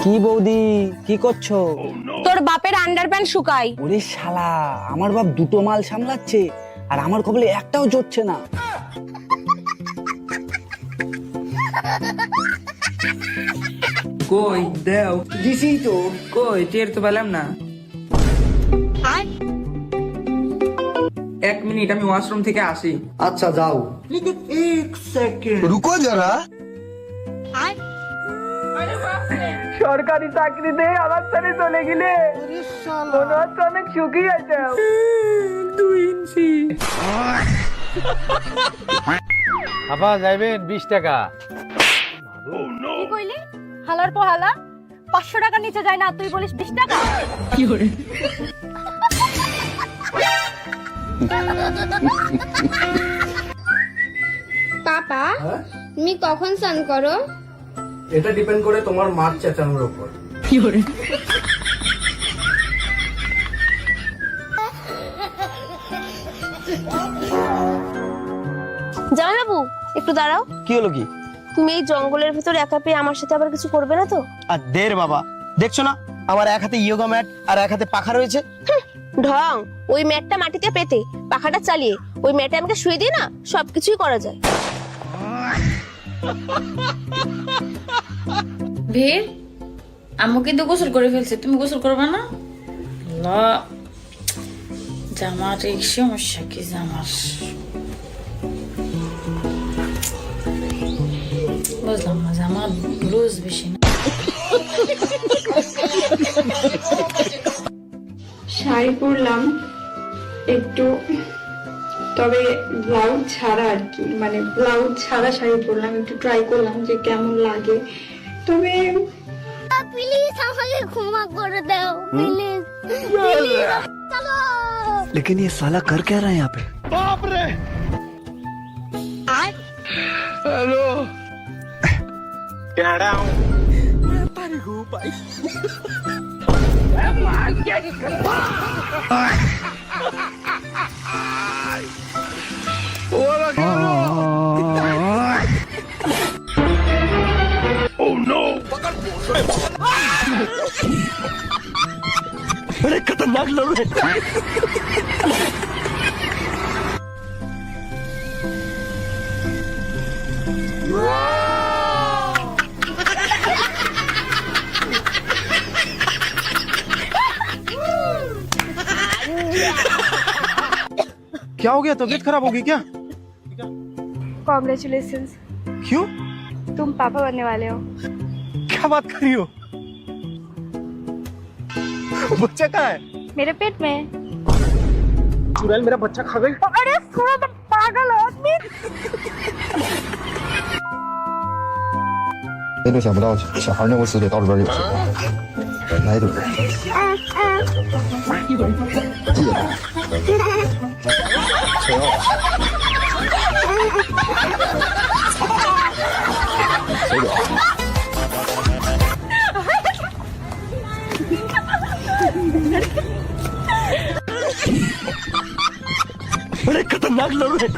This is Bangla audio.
কি বৌদি কি করছো? তোর বাপের আন্ডারপ্যান্ট শুকাই। ওরে শালা, আমার বাপ দুটো মাল সামলাচ্ছে আর আমার কপালে একটাও জুটছে না। কই দেও দিছি তো। কই টের তো পেলাম না। 1 মিনিট আমি ওয়াশরুম থেকে আসি। আচ্ছা যাও। रुको जरा। সরকারি চাকরিতে আমার ছেলে চলে গেলে মনে হচ্ছে অনেক সুখী আছে। 2 ইঞ্চি আপা যাইবেন 20 টাকা। কি কইলি? হালার পোহালা 500 টাকা নিচে যায় না, তুই বলিস 20 টাকা? কি করে? পাপা তুমি কখন স্নান করো? এটা ডিপেন্ড করে তোমার মার চেঁচানোর উপর। কি করে? জামাইবাবু একটু দাঁড়াও। কি হলো কি? তুমি এই জঙ্গলের ভিতর একা পেয়ে আমার সাথে আবার কিছু করবে না তো? আর দের বাবা, দেখছো না আমার এক হাতে ইয়োগা ম্যাট আর এক হাতে পাখা রয়েছে। ঢং, ওই ম্যাটটা মাটিতে পেতে পাখাটা চালিয়ে ওই ম্যাটে আমাকে শুয়ে দিয়ে না সবকিছুই করা যায়। ভীর, আম্মু কিন্তু গোসল করে ফেলছে, তুমি গোসল করবে না? লা, জামার এই সমস্যা কি জামার? বুঝলাম না, জামার ব্লুজ বেশি না। শাড়ি পরলাম একটু, তবে ব্লাউজ ছাড়া আর কি, মানে ব্লাউজ ছাড়া শাড়ি পরলাম, একটু ট্রাই করলাম যে কেমন লাগে। তবে প্লিজ আমাকে ক্ষমা করে দাও, প্লিজ। চলো। लेकिन ये साला कर क्या रहा है यहाँ पे? अरे खतरनाक लोग हैं। क्या हो गया? तबीयत खराब होगी क्या? कॉन्ग्रेचुलेशंस, क्यों? तुम पापा बनने वाले हो। क्या बात कर रही हो? बच्चा कहाँ है? मेरे पेट में। चुड़ैल मेरा बच्चा खा गई। अरे सुनो तुम पागल आदमी। 谁都想不到小孩那么死得到里边有什么，来一点。谁要？谁屌？ बड़े खतरनाक लोग हैं।